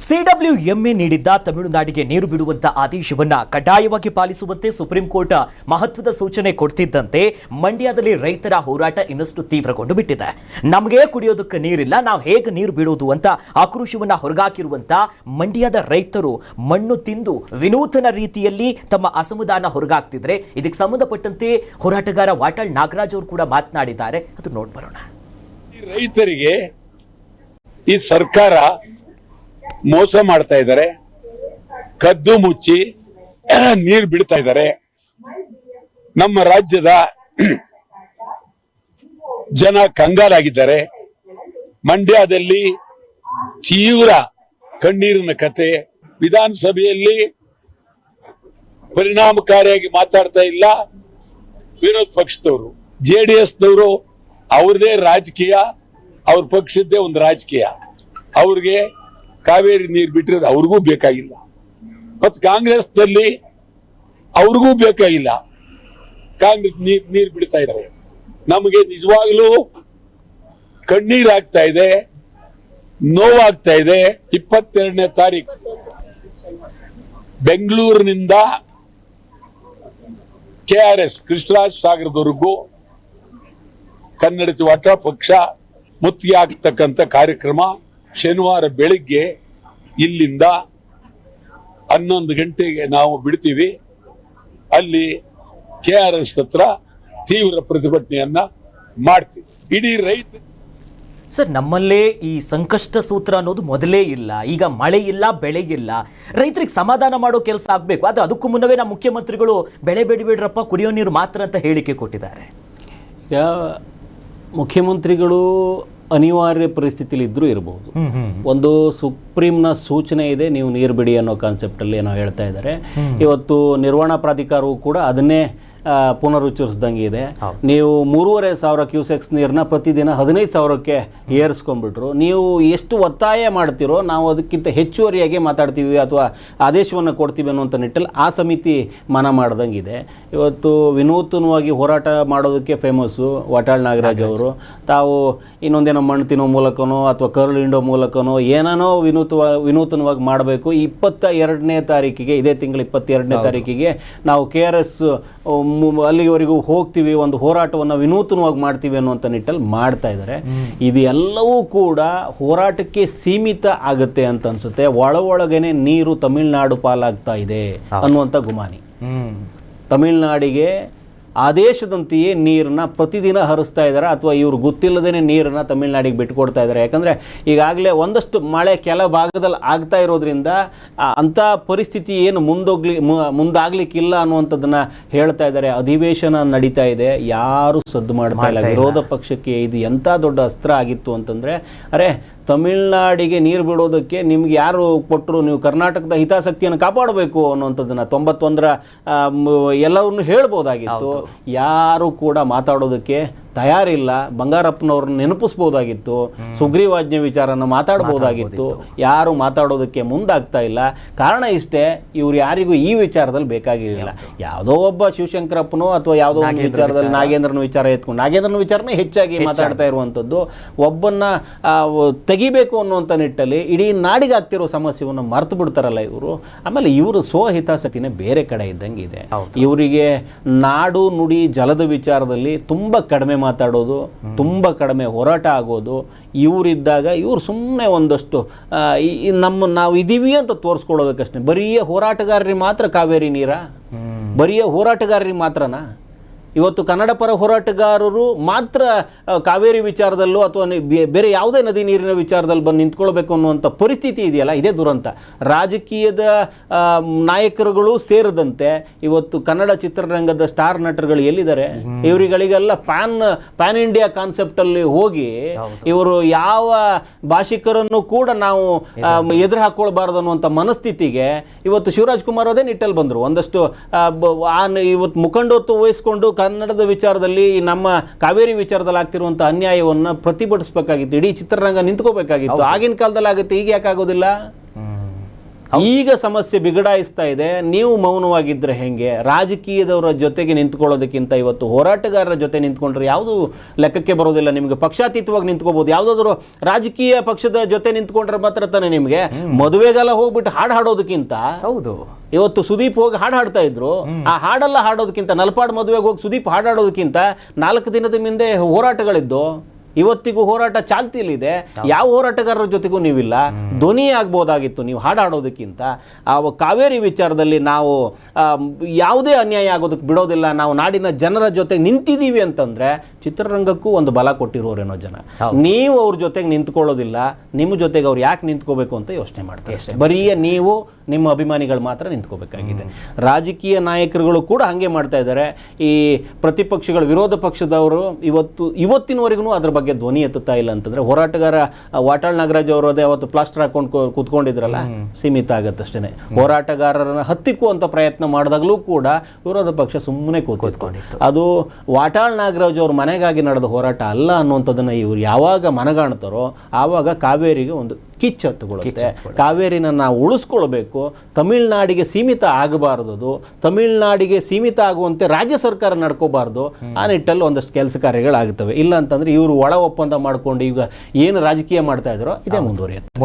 CWMA ನೀಡಿದ್ದ ತಮಿಳುನಾಡಿಗೆ ನೀರು ಬಿಡುವಂತ ಆದೇಶವನ್ನ ಕಡ್ಡಾಯವಾಗಿ ಪಾಲಿಸುವಂತೆ ಸುಪ್ರೀಂ ಕೋರ್ಟ್ ಮಹತ್ವದ ಸೂಚನೆ ಕೊಡ್ತಿದ್ದಂತೆ ಮಂಡ್ಯದಲ್ಲಿ ರೈತರ ಹೋರಾಟ ಇನ್ನಷ್ಟು ತೀವ್ರಗೊಂಡು ಬಿಟ್ಟಿದೆ. ನಮಗೆ ಕುಡಿಯೋದಕ್ಕೆ ನೀರಿಲ್ಲ, ನಾವು ಹೇಗೆ ನೀರು ಬಿಡೋದು ಅಂತ ಆಕ್ರೋಶವನ್ನ ಹೊರಗಾಕಿರುವಂತ ಮಂಡ್ಯದ ರೈತರು ಮಣ್ಣು ತಿಂದು ವಿನೂತನ ರೀತಿಯಲ್ಲಿ ತಮ್ಮ ಅಸಮಾಧಾನ ಹೊರಗಾಗ್ತಿದ್ರೆ ಇದಕ್ಕೆ ಸಂಬಂಧಪಟ್ಟಂತೆ ಹೋರಾಟಗಾರ ವಾಟಾಳ್ ನಾಗರಾಜ್ ಅವರು ಕೂಡ ಮಾತನಾಡಿದ್ದಾರೆ. ಅದು ನೋಡ್ಬರೋಣ. ರೈತರಿಗೆ ಈ ಸರ್ಕಾರ ಮೋಸ ಮಾಡ್ತಾ ಇದ್ದಾರೆ, ಕದ್ದು ಮುಚ್ಚಿ ನೀರು ಬಿಡ್ತಾ ಇದ್ದಾರೆ. ನಮ್ಮ ರಾಜ್ಯದ ಜನ ಕಂಗಾಲಾಗಿದ್ದಾರೆ. ಮಂಡ್ಯದಲ್ಲಿ ತೀವ್ರ ಕಣ್ಣೀರಿನ ಕತೆ. ವಿಧಾನಸಭೆಯಲ್ಲಿ ಪರಿಣಾಮಕಾರಿಯಾಗಿ ಮಾತಾಡ್ತಾ ಇಲ್ಲ ವಿರೋಧ ಪಕ್ಷದವರು. ಜೆಡಿಎಸ್ನವರು ಅವ್ರದೇ ರಾಜಕೀಯ, ಅವ್ರ ಪಕ್ಷದ್ದೇ ಒಂದು ರಾಜಕೀಯ. ಅವ್ರಿಗೆ ಕಾವೇರಿ ನೀರು ಬಿಟ್ಟಿರೋದು ಅವ್ರಿಗೂ ಬೇಕಾಗಿಲ್ಲ. ಮತ್ತು ಕಾಂಗ್ರೆಸ್ನಲ್ಲಿ ಅವ್ರಿಗೂ ಬೇಕಾಗಿಲ್ಲ. ಕಾಂಗ್ರೆಸ್ ನೀರು ಬಿಡ್ತಾ ಇದ್ದಾರೆ. ನಮಗೆ ನಿಜವಾಗ್ಲೂ ಕಣ್ಣೀರಾಗ್ತಾ ಇದೆ, ನೋವಾಗ್ತಾ ಇದೆ. 22ನೇ ತಾರೀಕು ಬೆಂಗಳೂರಿನಿಂದ KRS ಕೃಷ್ಣರಾಜ ಸಾಗರದವರೆಗೂ ಕನ್ನಡ ವಾಟ ಪಕ್ಷ ಮುತ್ತಿಗೆ ಆಗ್ತಕ್ಕಂಥ ಕಾರ್ಯಕ್ರಮ ಶನಿವಾರ ಬೆಳಿಗ್ಗೆ ಇಲ್ಲಿಂದ 11 ಗಂಟೆಗೆ ನಾವು ಬಿಡ್ತೀವಿ. ಅಲ್ಲಿ KRS ಹತ್ರ ತೀವ್ರ ಪ್ರತಿಭಟನೆಯನ್ನ ಮಾಡ್ತೀವಿ. ಇಡೀ ರೈತ ಸರ್, ನಮ್ಮಲ್ಲೇ ಈ ಸಂಕಷ್ಟ ಸೂತ್ರ ಅನ್ನೋದು ಮೊದಲೇ ಇಲ್ಲ. ಈಗ ಮಳೆ ಇಲ್ಲ, ಬೆಳೆ ಇಲ್ಲ, ರೈತರಿಗೆ ಸಮಾಧಾನ ಮಾಡೋ ಕೆಲಸ ಆಗಬೇಕು. ಅದು ಅದಕ್ಕೂ ಮುನ್ನವೇ ನಮ್ಮ ಮುಖ್ಯಮಂತ್ರಿಗಳು ಬೆಳೆ ಬೇಡಬೇಡ್ರಪ್ಪ, ಕುಡಿಯೋ ನೀರು ಮಾತ್ರ ಅಂತ ಹೇಳಿಕೆ ಕೊಟ್ಟಿದ್ದಾರೆ. ಈಗ ಮುಖ್ಯಮಂತ್ರಿಗಳು ಅನಿವಾರ್ಯ ಪರಿಸ್ಥಿತಿಲಿ ಇದ್ರೂ ಇರಬಹುದು. ಒಂದು ಸುಪ್ರೀಂನ ಸೂಚನೆ ಇದೆ, ನೀವು ನೀರು ಬಿಡಿ ಅನ್ನೋ ಕಾನ್ಸೆಪ್ಟಲ್ಲಿ ಏನೋ ಹೇಳ್ತಾ ಇದ್ದಾರೆ. ಇವತ್ತು ನಿರ್ವಹಣಾ ಪ್ರಾಧಿಕಾರವು ಕೂಡ ಅದನ್ನೇ ಪುನರುಚ್ಚರಿಸ್ದಂಗೆ ಇದೆ. ನೀವು 3,500 ಕ್ಯೂಸೆಕ್ಸ್ ನೀರನ್ನ ಪ್ರತಿದಿನ 15,000ಕ್ಕೆ ಏರಿಸ್ಕೊಂಡ್ಬಿಟ್ರು. ನೀವು ಎಷ್ಟು ಒತ್ತಾಯ ಮಾಡ್ತಿರೋ ನಾವು ಅದಕ್ಕಿಂತ ಹೆಚ್ಚುವರಿಯಾಗಿ ಮಾತಾಡ್ತೀವಿ ಅಥವಾ ಆದೇಶವನ್ನು ಕೊಡ್ತೀವಿ ಅನ್ನುವಂಥ ನಿಟ್ಟಲ್ಲಿ ಆ ಸಮಿತಿ ಮನ ಮಾಡ್ದಂಗಿದೆ. ಇವತ್ತು ವಿನೂತನವಾಗಿ ಹೋರಾಟ ಮಾಡೋದಕ್ಕೆ ಫೇಮಸ್ಸು ವಾಟಾಳ್ ನಾಗರಾಜ್ ಅವರು. ತಾವು ಇನ್ನೊಂದೇನೋ ಮಣ್ಣು ತಿನ್ನೋ ಮೂಲಕನೋ ಅಥವಾ ಕರ್ಲ್ ಹಿಂಡೋ ಮೂಲಕನೋ ಏನೇನೋ ವಿನೂತನವಾಗಿ ಮಾಡಬೇಕು. 22ನೇ ತಾರೀಕಿಗೆ, ಇದೇ ತಿಂಗಳ 22ನೇ ತಾರೀಕಿಗೆ ನಾವು KRS ಅಲ್ಲಿವರೆಗೂ ಹೋಗ್ತೀವಿ, ಒಂದು ಹೋರಾಟವನ್ನು ವಿನೂತನವಾಗಿ ಮಾಡ್ತೀವಿ ಅನ್ನುವಂಥ ನಿಟ್ಟಲ್ಲಿ ಮಾಡ್ತಾ ಇದ್ದಾರೆ. ಇದು ಎಲ್ಲವೂ ಕೂಡ ಹೋರಾಟಕ್ಕೆ ಸೀಮಿತ ಆಗುತ್ತೆ ಅಂತ ಅನ್ಸುತ್ತೆ. ಒಳಗೇನೆ ನೀರು ತಮಿಳುನಾಡು ಪಾಲಾಗ್ತಾ ಇದೆ ಅನ್ನುವಂಥ ಗುಮಾನಿ. ತಮಿಳುನಾಡಿಗೆ ಆದೇಶದಂತೆಯೇ ನೀರನ್ನ ಪ್ರತಿದಿನ ಹರಿಸ್ತಾ ಇದ್ದಾರೆ ಅಥವಾ ಇವರು ಗೊತ್ತಿಲ್ಲದೇ ನೀರನ್ನು ತಮಿಳುನಾಡಿಗೆ ಬಿಟ್ಟುಕೊಡ್ತಾ ಇದ್ದಾರೆ. ಯಾಕಂದರೆ ಈಗಾಗಲೇ ಒಂದಷ್ಟು ಮಳೆ ಕೆಲ ಭಾಗದಲ್ಲಿ ಆಗ್ತಾ ಇರೋದ್ರಿಂದ ಅಂಥ ಪರಿಸ್ಥಿತಿ ಏನು ಮುಂದಾಗಲಿಕ್ಕಿಲ್ಲ ಅನ್ನುವಂಥದ್ದನ್ನು ಹೇಳ್ತಾ ಇದ್ದಾರೆ. ಅಧಿವೇಶನ ನಡೀತಾ ಇದೆ, ಯಾರು ಸದ್ದು ಮಾಡ್ತಾ ಇಲ್ಲ. ವಿರೋಧ ಪಕ್ಷಕ್ಕೆ ಇದು ಎಂಥ ದೊಡ್ಡ ಅಸ್ತ್ರ ಆಗಿತ್ತು ಅಂತಂದರೆ, ಅರೆ ತಮಿಳುನಾಡಿಗೆ ನೀರು ಬಿಡೋದಕ್ಕೆ ನಿಮ್ಗೆ ಯಾರು ಕೊಟ್ಟರು, ನೀವು ಕರ್ನಾಟಕದ ಹಿತಾಸಕ್ತಿಯನ್ನು ಕಾಪಾಡಬೇಕು ಅನ್ನುವಂಥದ್ದನ್ನು 91ರ ಎಲ್ಲವನ್ನೂ ಹೇಳ್ಬೋದಾಗಿತ್ತು. ಯಾರು ಕೂಡ ಮಾತಾಡೋದಕ್ಕೆ ತಯಾರಿಲ್ಲ. ಬಂಗಾರಪ್ಪನವ್ರನ್ನ ನೆನಪಿಸ್ಬೋದಾಗಿತ್ತು, ಸುಗ್ರೀವಾಜ್ಞೆ ವಿಚಾರನ ಮಾತಾಡ್ಬೋದಾಗಿತ್ತು. ಯಾರು ಮಾತಾಡೋದಕ್ಕೆ ಮುಂದಾಗ್ತಾ ಇಲ್ಲ. ಕಾರಣ ಇಷ್ಟೇ, ಇವ್ರು ಯಾರಿಗೂ ಈ ವಿಚಾರದಲ್ಲಿ ಬೇಕಾಗಿರಲಿಲ್ಲ. ಯಾವುದೋ ಒಬ್ಬ ಶಿವಶಂಕರಪ್ಪನೋ ಅಥವಾ ಯಾವುದೋ ಒಂದು ವಿಚಾರದಲ್ಲಿ ನಾಗೇಂದ್ರನ ವಿಚಾರ ಎತ್ಕೊಂಡು ನಾಗೇಂದ್ರನ ವಿಚಾರನೇ ಹೆಚ್ಚಾಗಿ ಮಾತಾಡ್ತಾ ಇರುವಂಥದ್ದು. ಒಬ್ಬನ್ನ ತೆಗಿಬೇಕು ಅನ್ನುವಂಥ ನಿಟ್ಟಲ್ಲಿ ಇಡೀ ನಾಡಿಗೆ ಆಗ್ತಿರೋ ಸಮಸ್ಯೆಯನ್ನು ಮರೆತು ಬಿಡ್ತಾರಲ್ಲ ಇವರು. ಆಮೇಲೆ ಇವರು ಸ್ವಹಿತಾಸಕ್ತಿನೇ ಬೇರೆ ಕಡೆ ಇದ್ದಂಗೆ ಇದೆ. ಇವರಿಗೆ ನಾಡು ನುಡಿ ಜಲದ ವಿಚಾರದಲ್ಲಿ ತುಂಬ ಕಡಿಮೆ ಮಾತಾಡೋದು, ತುಂಬ ಕಡಿಮೆ ಹೋರಾಟ ಆಗೋದು. ಇವರಿದ್ದಾಗ ಇವರು ಸುಮ್ಮನೆ ಒಂದಷ್ಟು ನಾವು ಇದ್ದೀವಿ ಅಂತ ತೋರಿಸ್ಕೊಳ್ಳೋದಕ್ಕಷ್ಟೇ. ಬರೀ ಹೋರಾಟಗಾರರಿಗೆ ಮಾತ್ರ ಕಾವೇರಿ ನೀರಾ? ಬರೀ ಹೋರಾಟಗಾರರಿಗೆ ಮಾತ್ರನಾ? ಇವತ್ತು ಕನ್ನಡ ಪರ ಹೋರಾಟಗಾರರು ಮಾತ್ರ ಕಾವೇರಿ ವಿಚಾರದಲ್ಲೂ ಅಥವಾ ಬೇರೆ ಯಾವುದೇ ನದಿ ನೀರಿನ ವಿಚಾರದಲ್ಲಿ ಬಂದು ನಿಂತ್ಕೊಳ್ಬೇಕು ಅನ್ನುವಂಥ ಪರಿಸ್ಥಿತಿ ಇದೆಯಲ್ಲ, ಇದೇ ದುರಂತ. ರಾಜಕೀಯದ ನಾಯಕರುಗಳು ಸೇರಿದಂತೆ ಇವತ್ತು ಕನ್ನಡ ಚಿತ್ರರಂಗದ ಸ್ಟಾರ್ ನಟರುಗಳು ಎಲ್ಲಿದ್ದಾರೆ? ಇವರುಗಳಿಗೆಲ್ಲ ಪ್ಯಾನ್ ಇಂಡಿಯಾ ಕಾನ್ಸೆಪ್ಟಲ್ಲಿ ಹೋಗಿ ಇವರು ಯಾವ ಭಾಷಿಕರನ್ನು ಕೂಡ ನಾವು ಎದುರು ಹಾಕ್ಕೊಳ್ಬಾರ್ದು ಅನ್ನುವಂಥ ಮನಸ್ಥಿತಿಗೆ ಇವತ್ತು ಶಿವರಾಜ್ ಕುಮಾರ್ ಅದೇ ನಿಟ್ಟಲ್ಲಿ ಬಂದರು. ಒಂದಷ್ಟು ಇವತ್ತು ಮುಖಂಡತ್ವ ವಹಿಸ್ಕೊಂಡು ಕನ್ನಡದ ವಿಚಾರದಲ್ಲಿ, ನಮ್ಮ ಕಾವೇರಿ ವಿಚಾರದಲ್ಲಿ ಆಗ್ತಿರುವಂಥ ಅನ್ಯಾಯವನ್ನು ಪ್ರತಿಭಟಿಸಬೇಕಾಗಿತ್ತು. ಇಡೀ ಚಿತ್ರರಂಗ ನಿಂತ್ಕೋಬೇಕಾಗಿತ್ತು. ಆಗಿನ ಕಾಲದಲ್ಲಿ ಆಗುತ್ತೆ, ಈಗ ಯಾಕೆ ಆಗೋದಿಲ್ಲ? ಈಗ ಸಮಸ್ಯೆ ಬಿಗಡಾಯಿಸ್ತಾ ಇದೆ. ನೀವು ಮೌನವಾಗಿದ್ದರೆ ಹೆಂಗೆ? ರಾಜಕೀಯದವರ ಜೊತೆಗೆ ನಿಂತ್ಕೊಳ್ಳೋದಕ್ಕಿಂತ ಇವತ್ತು ಹೋರಾಟಗಾರರ ಜೊತೆ ನಿಂತ್ಕೊಂಡ್ರೆ ಯಾವುದು ಲೆಕ್ಕಕ್ಕೆ ಬರೋದಿಲ್ಲ. ನಿಮಗೆ ಪಕ್ಷಾತೀತವಾಗಿ ನಿಂತ್ಕೋಬಹುದು. ಯಾವುದಾದ್ರು ರಾಜಕೀಯ ಪಕ್ಷದ ಜೊತೆ ನಿಂತ್ಕೊಂಡ್ರೆ ಮಾತ್ರ ತಾನೇ ನಿಮಗೆ. ಮದುವೆಗೆಲ್ಲ ಹೋಗ್ಬಿಟ್ಟು ಹಾಡು ಹಾಡೋದಕ್ಕಿಂತ ಹೌದು, ಇವತ್ತು ಸುದೀಪ್ ಹೋಗಿ ಹಾಡು ಹಾಡ್ತಾ ಇದ್ರು. ಆ ಹಾಡೆಲ್ಲ ಹಾಡೋದಕ್ಕಿಂತ, ನಲ್ಪಾಡ್ ಮದುವೆಗೆ ಹೋಗಿ ಸುದೀಪ್ ಹಾಡಾಡೋದಕ್ಕಿಂತ 4 ದಿನದ ಹಿಂದೆ ಹೋರಾಟಗಳಿದ್ದು ಇವತ್ತಿಗೂ ಹೋರಾಟ ಚಾಲ್ತಿಯಲ್ಲಿದೆ. ಯಾವ ಹೋರಾಟಗಾರರ ಜೊತೆಗೂ ನೀವಿಲ್ಲ. ಧ್ವನಿ ಆಗ್ಬೋದಾಗಿತ್ತು ನೀವು ಹಾಡಾಡೋದಕ್ಕಿಂತ. ಆ ಕಾವೇರಿ ವಿಚಾರದಲ್ಲಿ ನಾವು ಯಾವುದೇ ಅನ್ಯಾಯ ಆಗೋದಕ್ಕೆ ಬಿಡೋದಿಲ್ಲ. ನಾವು ನಾಡಿನ ಜನರ ಜೊತೆ ನಿಂತಿದ್ದೀವಿ ಅಂತಂದ್ರೆ ಚಿತ್ರರಂಗಕ್ಕೂ ಒಂದು ಬಲ ಕೊಟ್ಟಿರೋರೇನೋ ಜನ. ನೀವು ಅವ್ರ ಜೊತೆಗೆ ನಿಂತ್ಕೊಳ್ಳೋದಿಲ್ಲ. ನಿಮ್ಮ ಜೊತೆಗೆ ಅವ್ರು ಯಾಕೆ ನಿಂತ್ಕೋಬೇಕು ಅಂತ ಯೋಚನೆ ಮಾಡ್ತಾರೆ ಅಷ್ಟೇ. ಬರೀ ನೀವು ನಿಮ್ಮ ಅಭಿಮಾನಿಗಳು ಮಾತ್ರ ನಿಂತ್ಕೋಬೇಕಾಗಿದೆ. ರಾಜಕೀಯ ನಾಯಕರುಗಳು ಕೂಡ ಹಾಗೆ ಮಾಡ್ತಾ ಇದ್ದಾರೆ. ಈ ಪ್ರತಿಪಕ್ಷಗಳು, ವಿರೋಧ ಪಕ್ಷದವರು ಇವತ್ತಿನವರೆಗೂ ಅದ್ರ ಬಗ್ಗೆ ಧ್ವನಿ ಎತ್ತುತ್ತಾ ಇಲ್ಲ. ಅಂತಂದ್ರೆ ಹೋರಾಟಗಾರ ವಾಟಾಳ್ ನಾಗರಾಜ್ ಅವರು ಅದೇ ಅವತ್ತು ಪ್ಲಾಸ್ಟರ್ ಹಾಕೊಂಡು ಕೂತ್ಕೊಂಡಿದ್ರಲ್ಲ, ಸೀಮಿತ ಆಗತ್ತಷ್ಟೇ. ಹೋರಾಟಗಾರರನ್ನ ಹತ್ತಿಕ್ಕುವಂತ ಪ್ರಯತ್ನ ಮಾಡಿದಾಗಲೂ ಕೂಡ ವಿರೋಧ ಪಕ್ಷ ಸುಮ್ಮನೆ ಕೂತ್ಕೊಂಡಿತ್ತು. ಅದು ವಾಟಾಳ್ ನಾಗರಾಜ್ ಅವ್ರ ಮನೆಗಾಗಿ ನಡೆದ ಹೋರಾಟ ಅಲ್ಲ ಅನ್ನುವಂಥದ್ದನ್ನ ಇವ್ರು ಯಾವಾಗ ಮನಗಾಣ್ತಾರೋ ಆವಾಗ ಕಾವೇರಿಗೆ ಒಂದು ಕಿಚ್ಚು ಹತ್ತುಕೊಳ್ಳುತ್ತೆ. ಕಾವೇರಿನ ನಾವು ಉಳಿಸ್ಕೊಳ್ಬೇಕು. ತಮಿಳ್ನಾಡಿಗೆ ಸೀಮಿತ ಆಗಬಾರದು. ತಮಿಳ್ನಾಡಿಗೆ ಸೀಮಿತ ಆಗುವಂತೆ ರಾಜ್ಯ ಸರ್ಕಾರ ನಡ್ಕೋಬಾರ್ದು. ಆ ನಿಟ್ಟಲ್ಲಿ ಒಂದಷ್ಟು ಕೆಲಸ ಕಾರ್ಯಗಳಾಗುತ್ತವೆ. ಇಲ್ಲ ಅಂತಂದ್ರೆ ಇವರು ಒಳ ಒಪ್ಪಂದ ಮಾಡ್ಕೊಂಡು ಈಗ ಏನು ರಾಜಕೀಯ ಮಾಡ್ತಾ ಇದ್ದಾರೋ ಇದೇ ಮುಂದುವರಿಯುತ್ತೆ.